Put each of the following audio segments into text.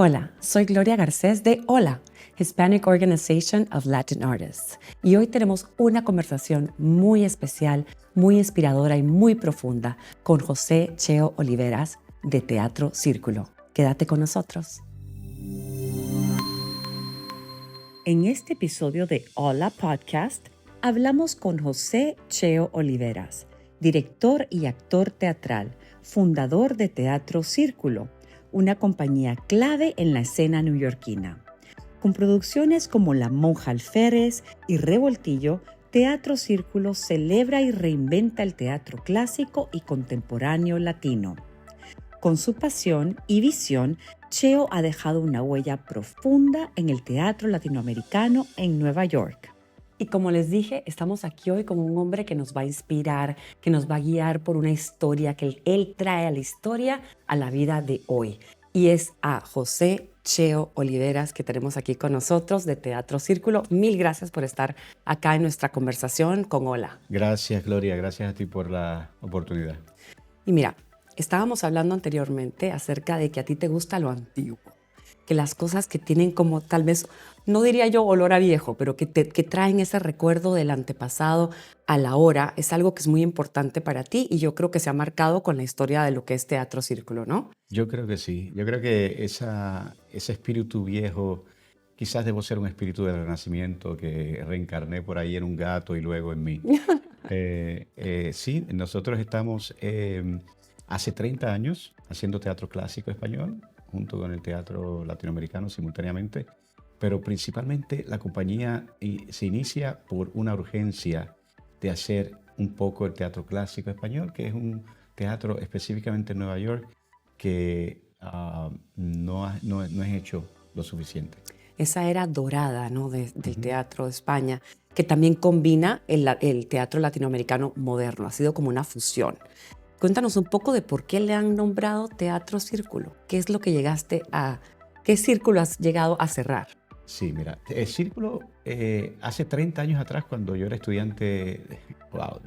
Hola, soy Gloria Garcés de HOLA, Hispanic Organization of Latin Artists. Y hoy tenemos una conversación muy especial, muy inspiradora y muy profunda con José Cheo Oliveras de Teatro Círculo. Quédate con nosotros. En este episodio de HOLA Podcast hablamos con José Cheo Oliveras, director y actor teatral, fundador de Teatro Círculo, una compañía clave en la escena neoyorquina. Con producciones como La Monja Alférez y Revoltillo, Teatro Círculo celebra y reinventa el teatro clásico y contemporáneo latino. Con su pasión y visión, Cheo ha dejado una huella profunda en el teatro latinoamericano en Nueva York. Y como les dije, estamos aquí hoy con un hombre que nos va a inspirar, que nos va a guiar por una historia que él trae a la historia, a la vida de hoy. Y es a José Cheo Oliveras que tenemos aquí con nosotros de Teatro Círculo. Mil gracias por estar acá en nuestra conversación con Hola. Gracias, Gloria. Gracias a ti por la oportunidad. Y mira, estábamos hablando anteriormente acerca de que a ti te gusta lo antiguo, que las cosas que tienen como tal vez, no diría yo olor a viejo, pero que traen ese recuerdo del antepasado a la hora, es algo que es muy importante para ti y yo creo que se ha marcado con la historia de lo que es Teatro Círculo, ¿no? Yo creo que sí. Yo creo que ese espíritu viejo, quizás debo ser un espíritu del Renacimiento que reencarné por ahí en un gato y luego en mí. Sí, nosotros estamos hace 30 años haciendo teatro clásico español, junto con el teatro latinoamericano simultáneamente, pero principalmente la compañía se inicia por una urgencia de hacer un poco el teatro clásico español, que es un teatro específicamente en Nueva York que no es hecho lo suficiente. Esa era dorada, ¿no? del teatro de España, que también combina el teatro latinoamericano moderno, ha sido como una fusión. Cuéntanos un poco de por qué le han nombrado Teatro Círculo. ¿Qué es lo que qué círculo has llegado a cerrar? Sí, mira, el Círculo, hace 30 años atrás, cuando yo era estudiante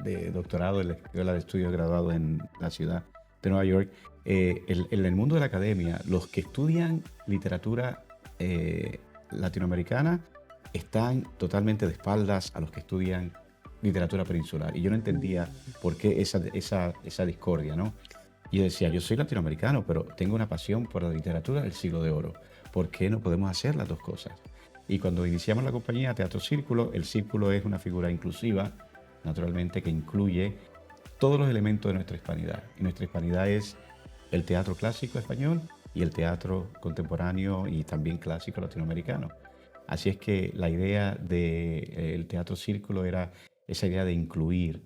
de doctorado en la Escuela de Estudios Graduados en la ciudad de Nueva York, en el mundo de la academia, los que estudian literatura latinoamericana están totalmente de espaldas a los que estudian literatura peninsular. Y yo no entendía por qué esa discordia, ¿no? Y yo decía, yo soy latinoamericano, pero tengo una pasión por la literatura del siglo de oro. ¿Por qué no podemos hacer las dos cosas? Y cuando iniciamos la compañía Teatro Círculo, el círculo es una figura inclusiva, naturalmente, que incluye todos los elementos de nuestra hispanidad. Y nuestra hispanidad es el teatro clásico español y el teatro contemporáneo y también clásico latinoamericano. Así es que la idea del Teatro Círculo era esa idea de incluir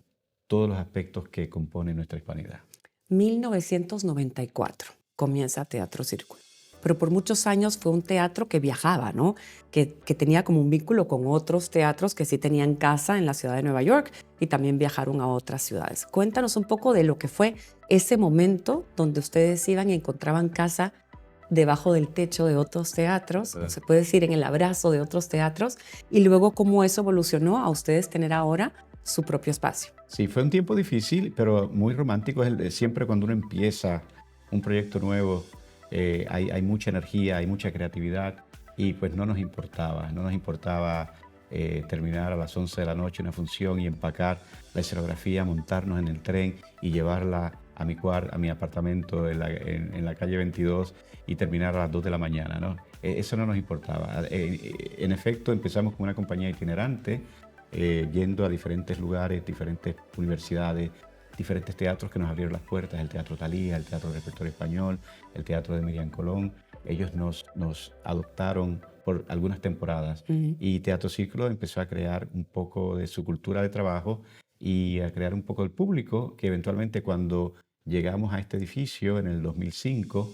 todos los aspectos que componen nuestra hispanidad. 1994 comienza Teatro Círculo. Pero por muchos años fue un teatro que viajaba, ¿no? Que tenía como un vínculo con otros teatros que sí tenían casa en la ciudad de Nueva York y también viajaron a otras ciudades. Cuéntanos un poco de lo que fue ese momento donde ustedes iban y encontraban casa debajo del techo de otros teatros, o se puede decir en el abrazo de otros teatros, y luego cómo eso evolucionó a ustedes tener ahora su propio espacio. Sí, fue un tiempo difícil, pero muy romántico. Siempre cuando uno empieza un proyecto nuevo, hay mucha energía, hay mucha creatividad y pues no nos importaba terminar a las 11 de la noche una función y empacar la escenografía, montarnos en el tren y llevarla a mi apartamento en la calle 22 y terminar a las 2 de la mañana, ¿no? Eso no nos importaba. En efecto, empezamos con una compañía itinerante, yendo a diferentes lugares, diferentes universidades, diferentes teatros que nos abrieron las puertas, el Teatro Thalía, el Teatro Repertorio Español, el Teatro de Miriam Colón. Ellos nos adoptaron por algunas temporadas y Teatro Círculo empezó a crear un poco de su cultura de trabajo y a crear un poco el público que eventualmente cuando llegamos a este edificio en el 2005,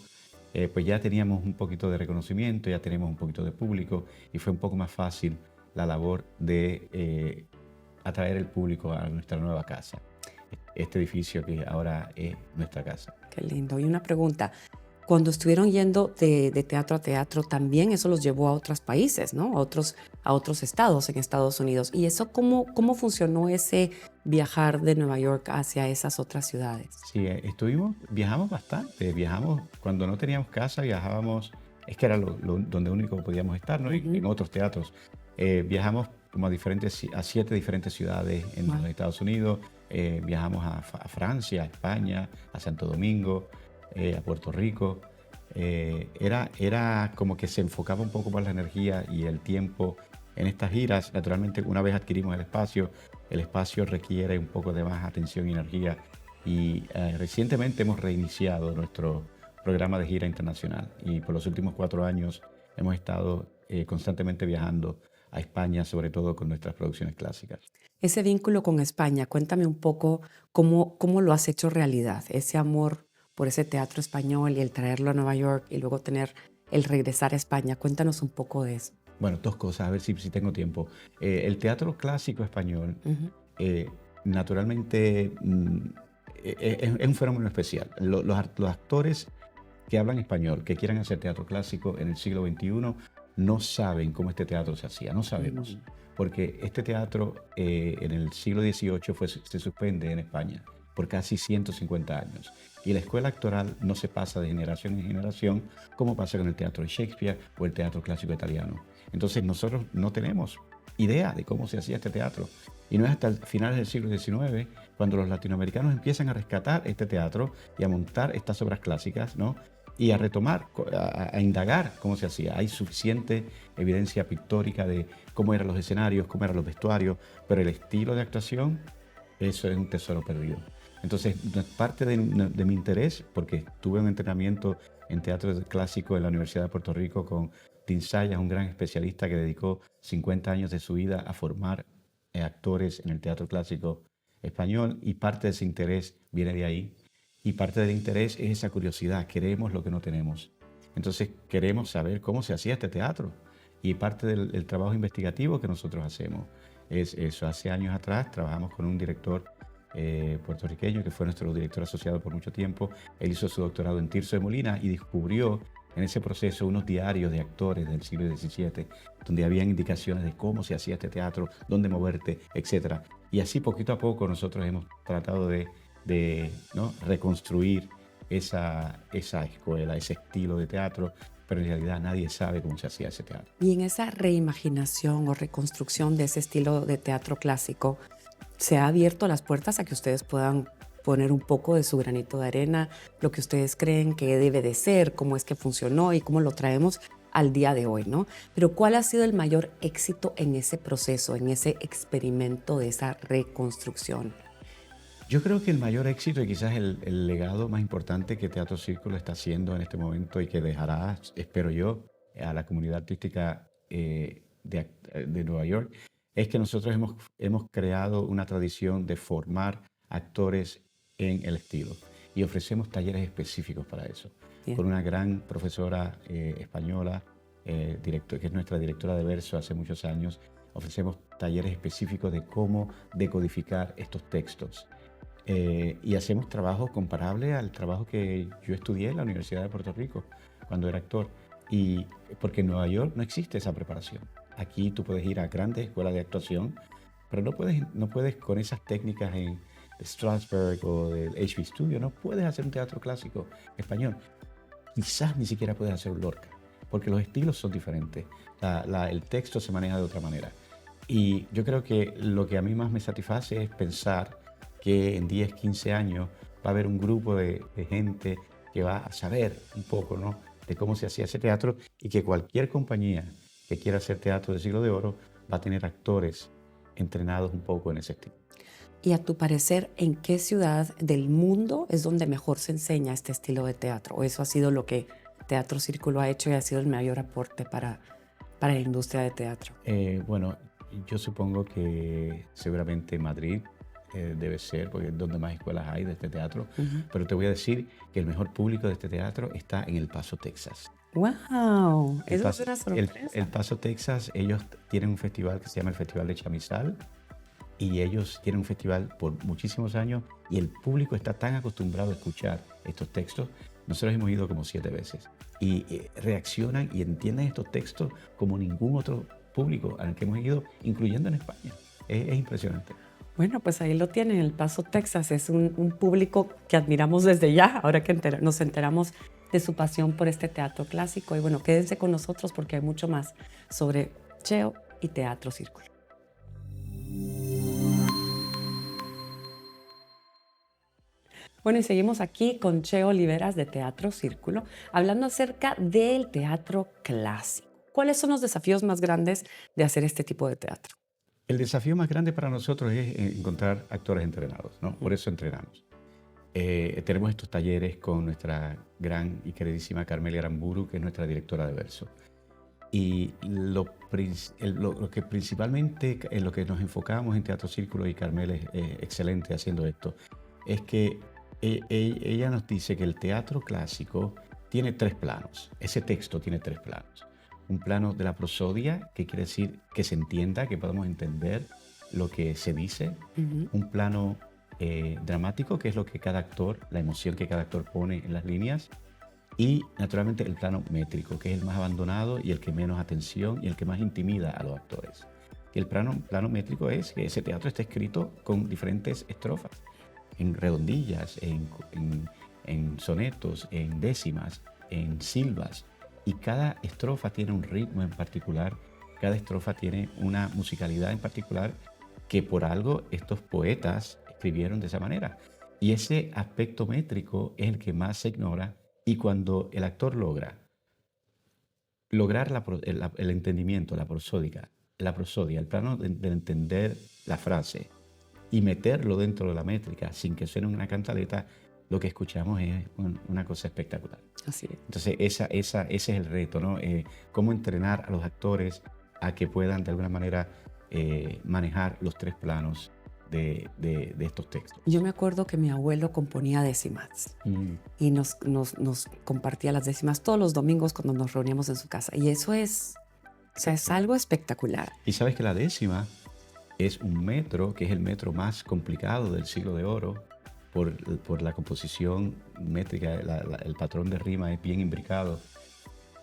pues ya teníamos un poquito de reconocimiento, ya teníamos un poquito de público y fue un poco más fácil la labor de atraer el público a nuestra nueva casa, este edificio que ahora es nuestra casa. Qué lindo. Y una pregunta, cuando estuvieron yendo de teatro a teatro, también eso los llevó a otros países, ¿no? A otros estados en Estados Unidos. ¿Y eso cómo funcionó ese viajar de Nueva York hacia esas otras ciudades? Sí, viajamos bastante. Viajamos, cuando no teníamos casa, viajábamos es que era donde único podíamos estar, ¿no? Y en otros teatros. Viajamos como a 7 diferentes ciudades en los Estados Unidos. Viajamos a Francia, a España, a Santo Domingo, a Puerto Rico. Era como que se enfocaba un poco más la energía y el tiempo en estas giras. Naturalmente, una vez adquirimos el espacio requiere un poco de más atención y energía. Y recientemente hemos reiniciado nuestro programa de gira internacional y por los últimos 4 años hemos estado constantemente viajando a España, sobre todo con nuestras producciones clásicas. Ese vínculo con España, cuéntame un poco cómo lo has hecho realidad, ese amor por ese teatro español y el traerlo a Nueva York y luego el regresar a España. Cuéntanos un poco de eso. Bueno, 2 cosas, a ver si tengo tiempo. El teatro clásico español, naturalmente, es un fenómeno especial. Los actores que hablan español, que quieran hacer teatro clásico en el siglo XXI, no saben cómo este teatro se hacía, no sabemos. Porque este teatro en el siglo XVIII se suspende en España por casi 150 años. Y la escuela actoral no se pasa de generación en generación como pasa con el teatro de Shakespeare o el teatro clásico italiano. Entonces nosotros no tenemos idea de cómo se hacía este teatro. Y no es hasta finales del siglo XIX cuando los latinoamericanos empiezan a rescatar este teatro y a montar estas obras clásicas, ¿no? Y a retomar, a indagar cómo se hacía. Hay suficiente evidencia pictórica de cómo eran los escenarios, cómo eran los vestuarios, pero el estilo de actuación, eso es un tesoro perdido. Entonces, parte de mi interés, porque tuve un entrenamiento en teatro clásico en la Universidad de Puerto Rico con Dean Zayas, un gran especialista que dedicó 50 años de su vida a formar actores en el teatro clásico español, y parte de ese interés viene de ahí. Y parte del interés es esa curiosidad, queremos lo que no tenemos. Entonces queremos saber cómo se hacía este teatro. Y parte del trabajo investigativo que nosotros hacemos es eso. Hace años atrás trabajamos con un director puertorriqueño que fue nuestro director asociado por mucho tiempo. Él hizo su doctorado en Tirso de Molina y descubrió en ese proceso unos diarios de actores del siglo XVII donde habían indicaciones de cómo se hacía este teatro, dónde moverte, etc. Y así poquito a poco nosotros hemos tratado de ¿no? reconstruir esa escuela, ese estilo de teatro, pero en realidad nadie sabe cómo se hacía ese teatro. Y en esa reimaginación o reconstrucción de ese estilo de teatro clásico, ¿se ha abierto las puertas a que ustedes puedan poner un poco de su granito de arena, lo que ustedes creen que debe de ser, cómo es que funcionó y cómo lo traemos al día de hoy, ¿no? Pero ¿cuál ha sido el mayor éxito en ese proceso, en ese experimento de esa reconstrucción? Yo creo que el mayor éxito y quizás el legado más importante que Teatro Círculo está haciendo en este momento y que dejará, espero yo, a la comunidad artística de Nueva York, es que nosotros hemos creado una tradición de formar actores en el estilo y ofrecemos talleres específicos para eso. Bien. Con una gran profesora española, que es nuestra directora de verso hace muchos años, ofrecemos talleres específicos de cómo decodificar estos textos. Y hacemos trabajo comparable al trabajo que yo estudié en la Universidad de Puerto Rico cuando era actor. Y porque en Nueva York no existe esa preparación. Aquí tú puedes ir a grandes escuelas de actuación, pero no puedes con esas técnicas de Strasberg o del HB Studio, no puedes hacer un teatro clásico español. Quizás ni siquiera puedes hacer un Lorca, porque los estilos son diferentes. El texto se maneja de otra manera. Y yo creo que lo que a mí más me satisface es pensar que en 10, 15 años va a haber un grupo de gente que va a saber un poco, ¿no?, de cómo se hacía ese teatro, y que cualquier compañía que quiera hacer teatro de siglo de oro va a tener actores entrenados un poco en ese estilo. Y a tu parecer, ¿en qué ciudad del mundo es donde mejor se enseña este estilo de teatro? ¿O eso ha sido lo que Teatro Círculo ha hecho y ha sido el mayor aporte para la industria de teatro? Bueno, yo supongo que seguramente Madrid debe ser, porque es donde más escuelas hay de este teatro. Pero te voy a decir que el mejor público de este teatro está en El Paso, Texas. ¡Wow! Eso es una sorpresa. El Paso, Texas, ellos tienen un festival que se llama el Festival de Chamizal, y ellos tienen un festival por muchísimos años, y el público está tan acostumbrado a escuchar estos textos. Nosotros hemos ido como 7 veces, y reaccionan y entienden estos textos como ningún otro público al que hemos ido, incluyendo en España. Es impresionante. Bueno, pues ahí lo tienen, El Paso, Texas. Es un público que admiramos desde ya, ahora que nos enteramos de su pasión por este teatro clásico. Y bueno, quédense con nosotros porque hay mucho más sobre Cheo y Teatro Círculo. Bueno, y seguimos aquí con Cheo Oliveras de Teatro Círculo, hablando acerca del teatro clásico. ¿Cuáles son los desafíos más grandes de hacer este tipo de teatro? El desafío más grande para nosotros es encontrar actores entrenados, ¿no? Por eso entrenamos. Tenemos estos talleres con nuestra gran y queridísima Carmelia Aramburu, que es nuestra directora de verso. Y lo que principalmente en lo que nos enfocamos en Teatro Círculo, y Carmel es excelente haciendo esto, es que ella nos dice que el teatro clásico tiene 3 planos. Ese texto tiene 3 planos. Un plano de la prosodia, que quiere decir que se entienda, que podamos entender lo que se dice. Un plano dramático, que es lo que cada actor, la emoción que cada actor pone en las líneas. Y naturalmente el plano métrico, que es el más abandonado y el que menos atención y el que más intimida a los actores. Y el plano métrico es que ese teatro está escrito con diferentes estrofas, en redondillas, en sonetos, en décimas, en silbas. Y cada estrofa tiene un ritmo en particular, cada estrofa tiene una musicalidad en particular que por algo estos poetas escribieron de esa manera. Y ese aspecto métrico es el que más se ignora. Y cuando el actor lograr el entendimiento, la prosodia, el plano de entender la frase y meterlo dentro de la métrica sin que suene una cantaleta, lo que escuchamos es una cosa espectacular. Así es. Entonces ese es el reto, ¿no? Cómo entrenar a los actores a que puedan de alguna manera manejar los 3 planos de estos textos. Yo me acuerdo que mi abuelo componía décimas y nos compartía las décimas todos los domingos cuando nos reuníamos en su casa. Y eso es algo espectacular. Y sabes que la décima es un metro, que es el metro más complicado del siglo de oro por la composición métrica, el patrón de rima es bien imbricado.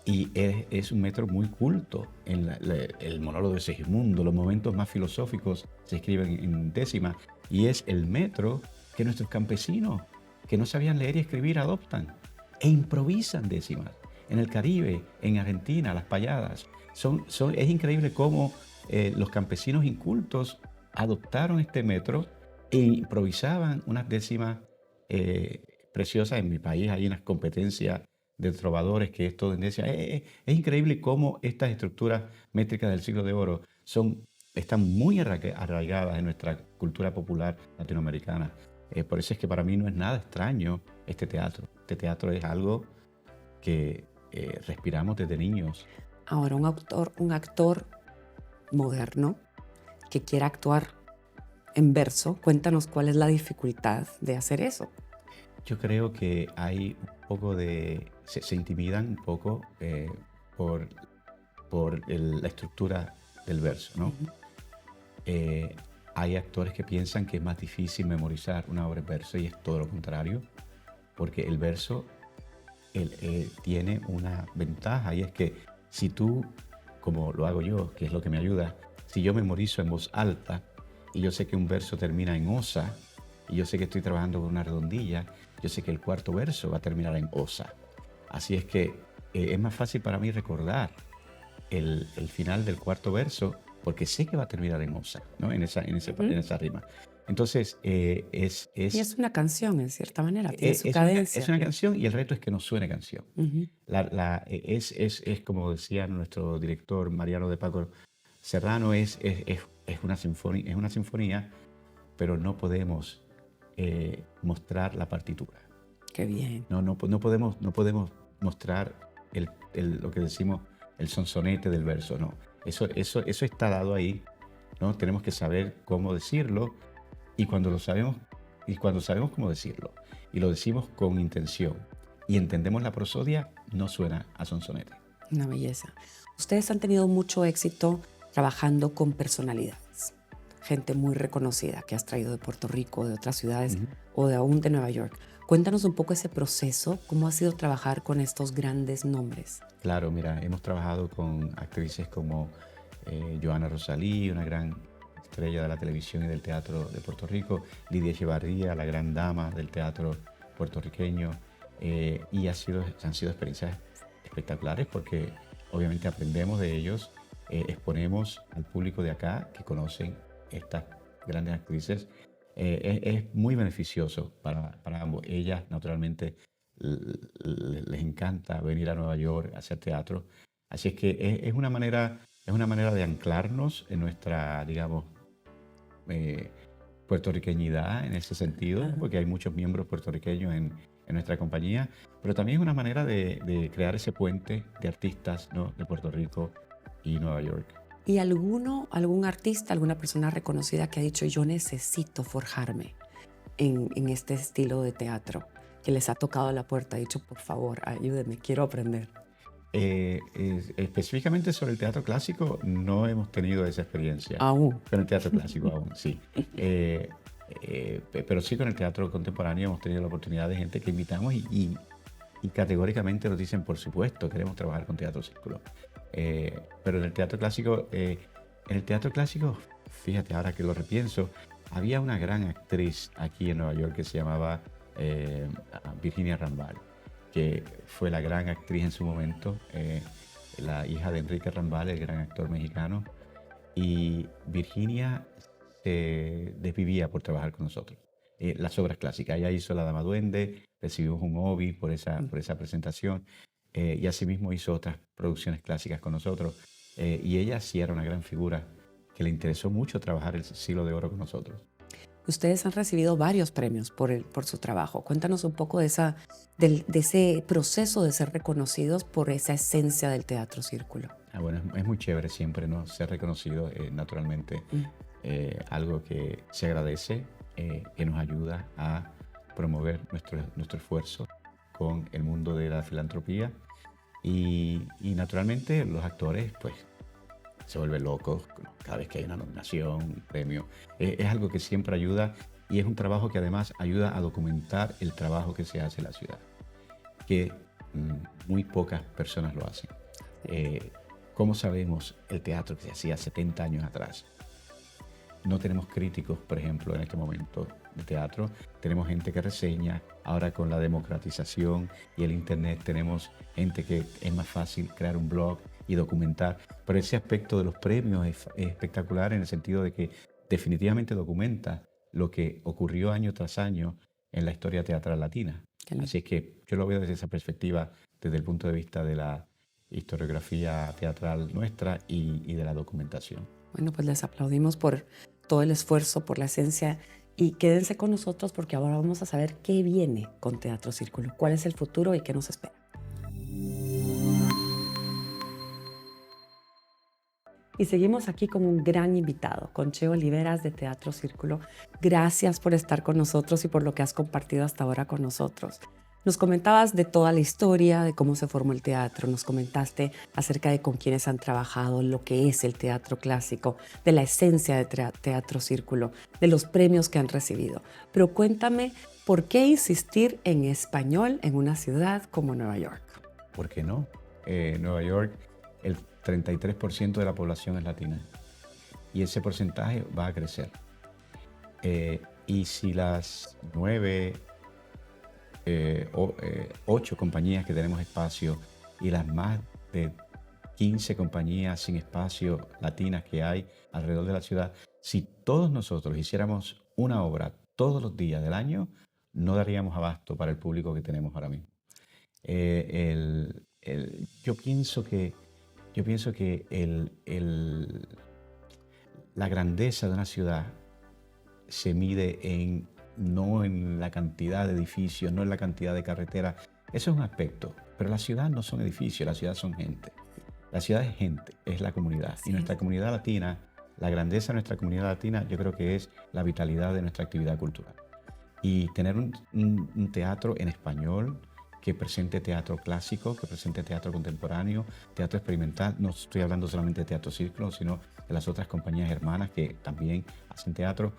Y es un metro muy culto. El monólogo de Segismundo, los momentos más filosóficos se escriben en décima. Y es el metro que nuestros campesinos, que no sabían leer y escribir, adoptan e improvisan décimas. En el Caribe, en Argentina, las payadas. Es increíble cómo los campesinos incultos adoptaron este metro e improvisaban unas décimas preciosas. En mi país hay unas competencias de trovadores que es todo en décima. Es increíble cómo estas estructuras métricas del siglo de oro están muy arraigadas en nuestra cultura popular latinoamericana. Por eso es que para mí no es nada extraño este teatro. Este teatro es algo que respiramos desde niños. Ahora, un actor moderno que quiera actuar en verso, cuéntanos cuál es la dificultad de hacer eso. Yo creo que hay un poco se intimidan un poco por la estructura del verso, ¿no? Hay actores que piensan que es más difícil memorizar una obra en verso y es todo lo contrario, porque el verso tiene una ventaja y es que si tú, como lo hago yo, que es lo que me ayuda, si yo memorizo en voz alta y yo sé que un verso termina en osa y yo sé que estoy trabajando con una redondilla, yo sé que el cuarto verso va a terminar en osa. Así es que es más fácil para mí recordar el final del cuarto verso porque sé que va a terminar en osa, ¿no? en esa rima. Entonces, Y es una canción, en cierta manera, tiene su cadencia. Es una canción y el reto es que no suene canción. Es como decía nuestro director Mariano de Paco Serrano, es una sinfonía, pero no podemos mostrar la partitura. Qué bien. No podemos mostrar lo que decimos el sonsonete del verso, no. Eso está dado ahí, ¿no? Tenemos que saber cómo decirlo y cuando sabemos cómo decirlo y lo decimos con intención y entendemos la prosodia, no suena a sonsonete. Una belleza. Ustedes han tenido mucho éxito trabajando con personalidades, gente muy reconocida que has traído de Puerto Rico, de otras ciudades o aún de Nueva York. Cuéntanos un poco ese proceso, cómo ha sido trabajar con estos grandes nombres. Claro, mira, hemos trabajado con actrices como Johanna Rosalí, una gran estrella de la televisión y del teatro de Puerto Rico, Lidia Echevarría, la gran dama del teatro puertorriqueño, y han sido experiencias espectaculares porque obviamente aprendemos de ellos, exponemos al público de acá que conocen estas grandes actrices. Es muy beneficioso para ambos. Ellas, naturalmente, les encanta venir a Nueva York a hacer teatro. Así es que es una manera de anclarnos en nuestra, digamos, puertorriqueñidad en ese sentido, porque hay muchos miembros puertorriqueños en nuestra compañía, pero también es una manera de crear ese puente de artistas, ¿no?, de Puerto Rico y Nueva York. ¿Y algún artista, alguna persona reconocida que ha dicho yo necesito forjarme en este estilo de teatro, que les ha tocado la puerta, ha dicho por favor ayúdenme, quiero aprender? Específicamente sobre el teatro clásico no hemos tenido esa experiencia. Aún. Con el teatro clásico aún, sí. Pero sí con el teatro contemporáneo hemos tenido la oportunidad de gente que invitamos y categóricamente nos dicen, por supuesto, queremos trabajar con teatro círculo. Pero en el teatro clásico, fíjate, ahora que lo repienso, había una gran actriz aquí en Nueva York que se llamaba Virginia Rambal, que fue la gran actriz en su momento, la hija de Enrique Rambal, el gran actor mexicano, y Virginia se desvivía por trabajar con nosotros. Las obras clásicas, ella hizo La Dama Duende, recibimos un Obie por esa presentación, y asimismo hizo otras producciones clásicas con nosotros, y ella sí era una gran figura que le interesó mucho trabajar el Siglo de Oro con nosotros. Ustedes han recibido varios premios por su trabajo. Cuéntanos un poco de ese proceso de ser reconocidos por esa esencia del teatro círculo. Bueno, es muy chévere siempre, ¿no?, ser reconocido, naturalmente. Algo que se agradece, que nos ayuda a promover nuestro esfuerzo con el mundo de la filantropía. Y naturalmente los actores, pues, se vuelven locos cada vez que hay una nominación, un premio. Es algo que siempre ayuda y es un trabajo que además ayuda a documentar el trabajo que se hace en la ciudad, que muy pocas personas lo hacen. ¿Cómo sabemos el teatro que se hacía 70 años atrás? No tenemos críticos, por ejemplo, en este momento de teatro. Tenemos gente que reseña. Ahora con la democratización y el internet tenemos gente que es más fácil crear un blog y documentar. Pero ese aspecto de los premios es espectacular en el sentido de que definitivamente documenta lo que ocurrió año tras año en la historia teatral latina. Así es que yo lo veo desde esa perspectiva, desde el punto de vista de la historiografía teatral nuestra y de la documentación. Bueno, pues les aplaudimos por todo el esfuerzo, por la esencia, y quédense con nosotros porque ahora vamos a saber qué viene con Teatro Círculo, cuál es el futuro y qué nos espera. Y seguimos aquí con un gran invitado, con Cheo Oliveras de Teatro Círculo. Gracias por estar con nosotros y por lo que has compartido hasta ahora con nosotros. Nos comentabas de toda la historia, de cómo se formó el teatro, nos comentaste acerca de con quiénes han trabajado, lo que es el teatro clásico, de la esencia de Teatro Círculo, de los premios que han recibido. Pero cuéntame, ¿por qué insistir en español en una ciudad como Nueva York? ¿Por qué no? Nueva York, el 33% de la población es latina y ese porcentaje va a crecer. Y si las 8 compañías que tenemos espacio y las más de 15 compañías sin espacio latinas que hay alrededor de la ciudad, si todos nosotros hiciéramos una obra todos los días del año, no daríamos abasto para el público que tenemos ahora mismo. Yo pienso que la grandeza de una ciudad se mide no en la cantidad de edificios, no en la cantidad de carreteras. Eso es un aspecto, pero la ciudad no son edificios, la ciudad son gente. La ciudad es gente, es la comunidad. Sí. Y nuestra comunidad latina, la grandeza de nuestra comunidad latina, yo creo que es la vitalidad de nuestra actividad cultural. Y tener un teatro en español que presente teatro clásico, que presente teatro contemporáneo, teatro experimental. No estoy hablando solamente de Teatro Círculo, sino de las otras compañías hermanas que también hacen teatro.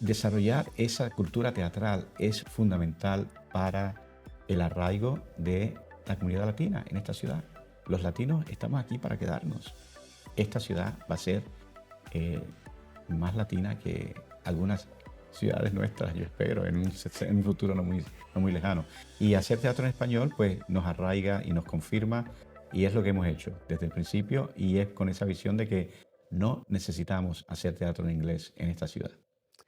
Desarrollar esa cultura teatral es fundamental para el arraigo de la comunidad latina en esta ciudad. Los latinos estamos aquí para quedarnos. Esta ciudad va a ser más latina que algunas ciudades nuestras, yo espero, en un futuro no muy lejano. Y hacer teatro en español, pues nos arraiga y nos confirma, y es lo que hemos hecho desde el principio, y es con esa visión de que no necesitamos hacer teatro en inglés en esta ciudad,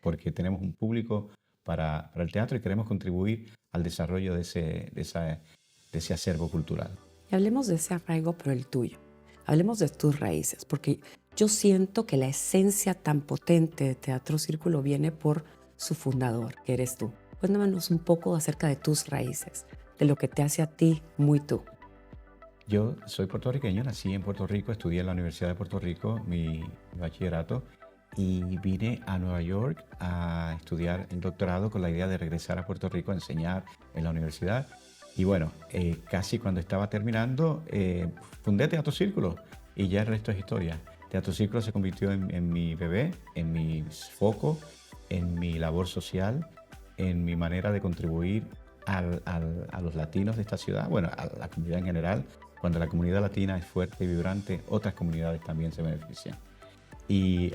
porque tenemos un público para el teatro y queremos contribuir al desarrollo de ese acervo cultural. Y hablemos de ese arraigo, pero el tuyo. Hablemos de tus raíces, porque yo siento que la esencia tan potente de Teatro Círculo viene por su fundador, que eres tú. Cuéntanos un poco acerca de tus raíces, de lo que te hace a ti muy tú. Yo soy puertorriqueño, nací en Puerto Rico, estudié en la Universidad de Puerto Rico mi bachillerato y vine a Nueva York a estudiar el doctorado con la idea de regresar a Puerto Rico a enseñar en la universidad. Y bueno, casi cuando estaba terminando, fundé Teatro Círculo y ya el resto es historia. Teatro Círculo se convirtió en mi bebé, en mi foco, en mi labor social, en mi manera de contribuir a los latinos de esta ciudad, bueno, a la comunidad en general. Cuando la comunidad latina es fuerte y vibrante, otras comunidades también se benefician. Y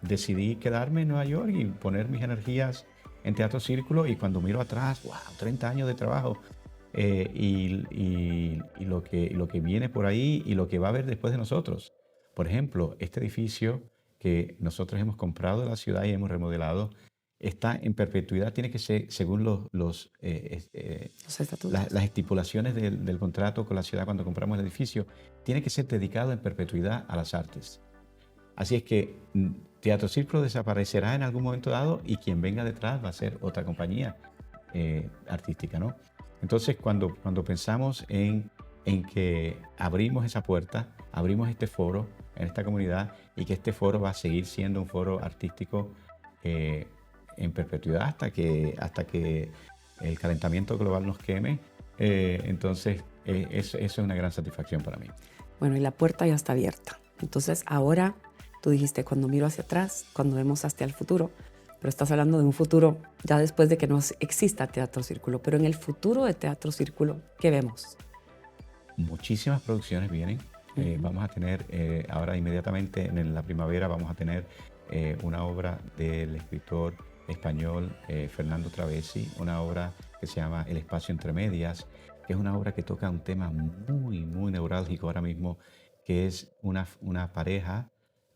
decidí quedarme en Nueva York y poner mis energías en Teatro Círculo, y cuando miro atrás, wow, 30 años de trabajo, y lo que viene por ahí y lo que va a haber después de nosotros. Por ejemplo, este edificio que nosotros hemos comprado de la ciudad y hemos remodelado, está en perpetuidad, tiene que ser, según los estatutos. las estipulaciones del contrato con la ciudad cuando compramos el edificio, tiene que ser dedicado en perpetuidad a las artes. Así es que Teatro Círculo desaparecerá en algún momento dado y quien venga detrás va a ser otra compañía artística, ¿no? Entonces, cuando pensamos en que abrimos esa puerta, abrimos este foro en esta comunidad y que este foro va a seguir siendo un foro artístico en perpetuidad hasta que el calentamiento global nos queme, entonces eso es una gran satisfacción para mí. Bueno, y la puerta ya está abierta. Entonces ahora, tú dijiste, cuando miro hacia atrás, cuando vemos hacia el futuro, pero estás hablando de un futuro ya después de que no exista Teatro Círculo. Pero en el futuro de Teatro Círculo, ¿qué vemos? Muchísimas producciones vienen. Vamos a tener, ahora inmediatamente en la primavera, vamos a tener una obra del escritor español Fernando Travesi, una obra que se llama El espacio entre medias, que es una obra que toca un tema muy, muy neurálgico ahora mismo, que es una pareja,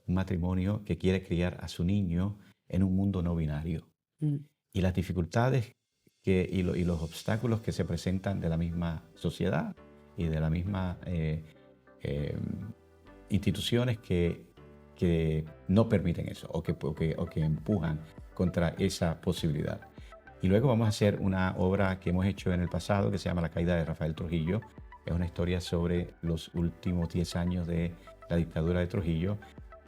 un matrimonio que quiere criar a su niño en un mundo no binario. Y las dificultades y los obstáculos que se presentan de la misma sociedad y de la misma instituciones que no permiten eso o que empujan contra esa posibilidad. Y luego vamos a hacer una obra que hemos hecho en el pasado que se llama La caída de Rafael Trujillo. Es una historia sobre los últimos 10 años de la dictadura de Trujillo,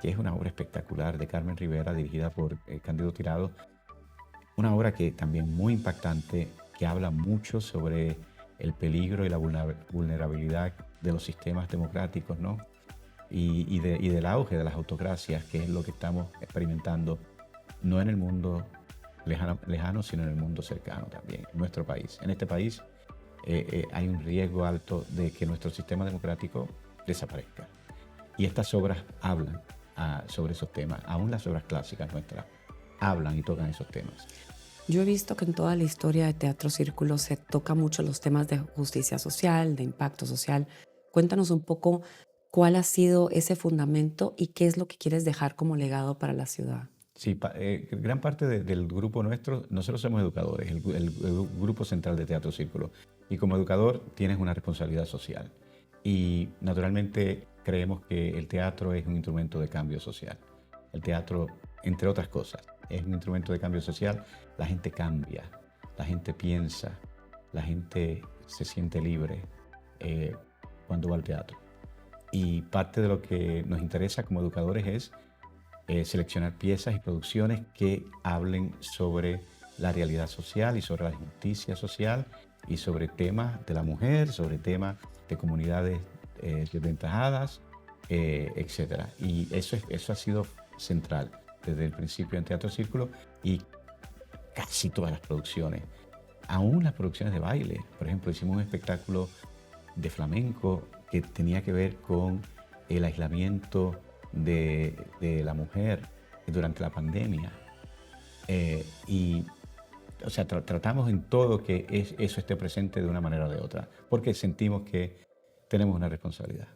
que es una obra espectacular de Carmen Rivera, dirigida por Cándido Tirado. Una obra que también muy impactante, que habla mucho sobre el peligro y la vulnerabilidad de los sistemas democráticos, ¿no? Y del auge de las autocracias, que es lo que estamos experimentando, no en el mundo lejano, sino en el mundo cercano también, en nuestro país. En este país hay un riesgo alto de que nuestro sistema democrático desaparezca. Y estas obras hablan sobre esos temas. Aún las obras clásicas nuestras hablan y tocan esos temas. Yo he visto que en toda la historia de Teatro Círculo se toca mucho los temas de justicia social, de impacto social. Cuéntanos un poco cuál ha sido ese fundamento y qué es lo que quieres dejar como legado para la ciudad. Sí, gran parte del grupo nuestro, nosotros somos educadores, el grupo central de Teatro Círculo. Y como educador tienes una responsabilidad social. Y naturalmente creemos que el teatro es un instrumento de cambio social. El teatro, entre otras cosas, es un instrumento de cambio social. La gente cambia, la gente piensa, la gente se siente libre cuando va al teatro. Y parte de lo que nos interesa como educadores es seleccionar piezas y producciones que hablen sobre la realidad social y sobre la justicia social y sobre temas de la mujer, sobre temas de comunidades desventajadas, etc. Y eso ha sido central desde el principio en Teatro Círculo y casi todas las producciones, aún las producciones de baile. Por ejemplo, hicimos un espectáculo de flamenco que tenía que ver con el aislamiento de la mujer durante la pandemia. Y, o sea, tratamos en todo que eso esté presente de una manera o de otra, porque sentimos que tenemos una responsabilidad.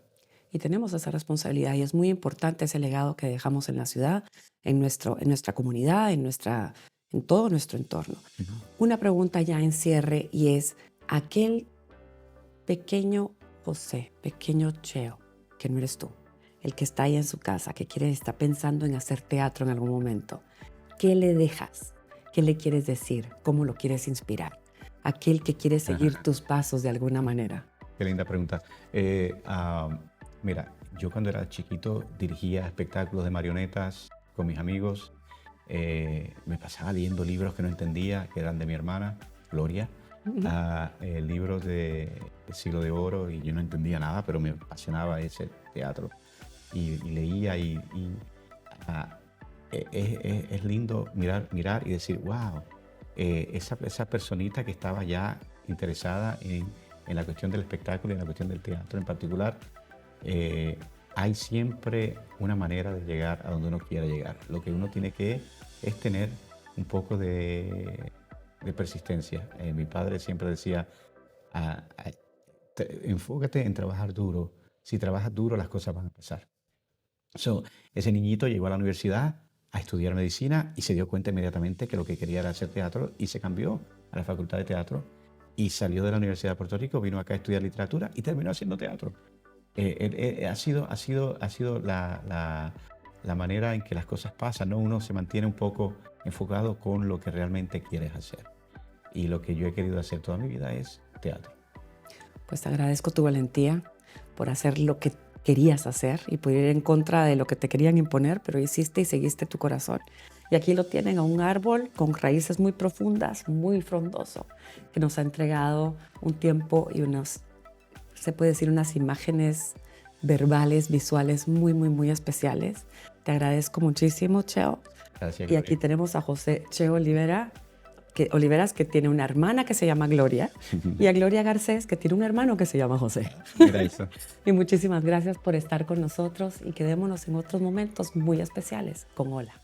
Y tenemos esa responsabilidad y es muy importante ese legado que dejamos en la ciudad, en nuestra comunidad, en todo nuestro entorno. Una pregunta ya en cierre y es, aquel pequeño José, pequeño Cheo, que no eres tú, el que está ahí en su casa, que está pensando en hacer teatro en algún momento, ¿qué le dejas? ¿Qué le quieres decir? ¿Cómo lo quieres inspirar? Aquel que quiere seguir tus pasos de alguna manera. Qué linda pregunta. Mira, yo cuando era chiquito dirigía espectáculos de marionetas con mis amigos. Me pasaba leyendo libros que no entendía, que eran de mi hermana, Gloria. Libros de Siglo de Oro, y yo no entendía nada, pero me apasionaba ese teatro. Y leía es lindo mirar y decir, wow, esa personita que estaba ya interesada en la cuestión del espectáculo y en la cuestión del teatro en particular, hay siempre una manera de llegar a donde uno quiera llegar. Lo que uno tiene que es tener un poco de persistencia. Mi padre siempre decía, enfócate en trabajar duro. Si trabajas duro, las cosas van a pasar. Ese niñito llegó a la universidad a estudiar medicina y se dio cuenta inmediatamente que lo que quería era hacer teatro, y se cambió a la Facultad de Teatro y salió de la Universidad de Puerto Rico, vino acá a estudiar literatura y terminó haciendo teatro. Ha sido la manera en que las cosas pasan, ¿no? Uno se mantiene un poco enfocado con lo que realmente quieres hacer. Y lo que yo he querido hacer toda mi vida es teatro. Pues te agradezco tu valentía por hacer lo que querías hacer y por ir en contra de lo que te querían imponer, pero hiciste y seguiste tu corazón. Y aquí lo tienen, a un árbol con raíces muy profundas, muy frondoso, que nos ha entregado un tiempo y se puede decir, unas imágenes verbales, visuales muy, muy, muy especiales. Te agradezco muchísimo, Cheo. Gracias, y aquí tenemos a José Cheo Oliveras, que tiene una hermana que se llama Gloria, y a Gloria Garcés, que tiene un hermano que se llama José. Mira eso. Y muchísimas gracias por estar con nosotros, y quedémonos en otros momentos muy especiales con Hola.